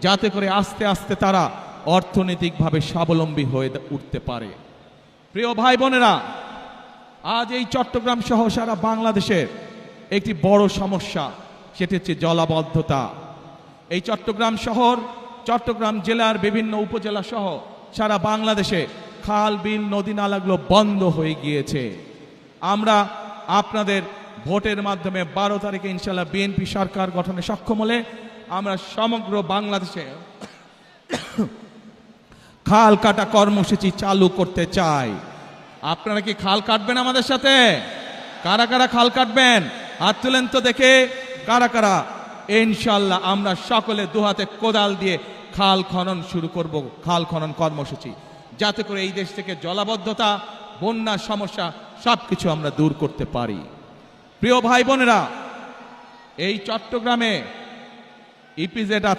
যাতে করে আস্তে আস্তে তারা অর্থনৈতিকভাবে স্বাবলম্বী হয়ে উঠতে পারে। প্রিয় ভাই বোনেরা, আজ এই চট্টগ্রাম সহ সারা বাংলাদেশের একটি বড় সমস্যা, সেটি হচ্ছে জলাবদ্ধতা। এই চট্টগ্রাম শহর, চট্টগ্রাম জেলার বিভিন্ন উপজেলা সহ সারা বাংলাদেশে খাল বিল নদী নালাগুলো বন্ধ হয়ে গিয়েছে। আমরা আপনাদের ভোটের মাধ্যমে 12 তারিখে ইনশাআল্লাহ বিএনপি সরকার গঠনে সক্ষম হলে আমরা সমগ্র বাংলাদেশে খাল কাটা কর্মসূচি চালু করতে চাই। আপনারা কি খাল কাটবেন আমাদের সাথে? কারা কারা খাল কাটবেন হাত তুলেন তো দেখে, কারা কারা? ইনশাআল্লাহ আমরা সকলে দুহাতে কোদাল দিয়ে খাল খনন শুরু করব, খাল খনন কর্মসূচি, যাতে করে এই দেশ থেকে জলাবদ্ধতা, বন্যার সমস্যা সবকিছু আমরা দূর করতে পারি। প্রিয় ভাই বোনেরা, এই চট্টগ্রামে ইপিজেড আছে।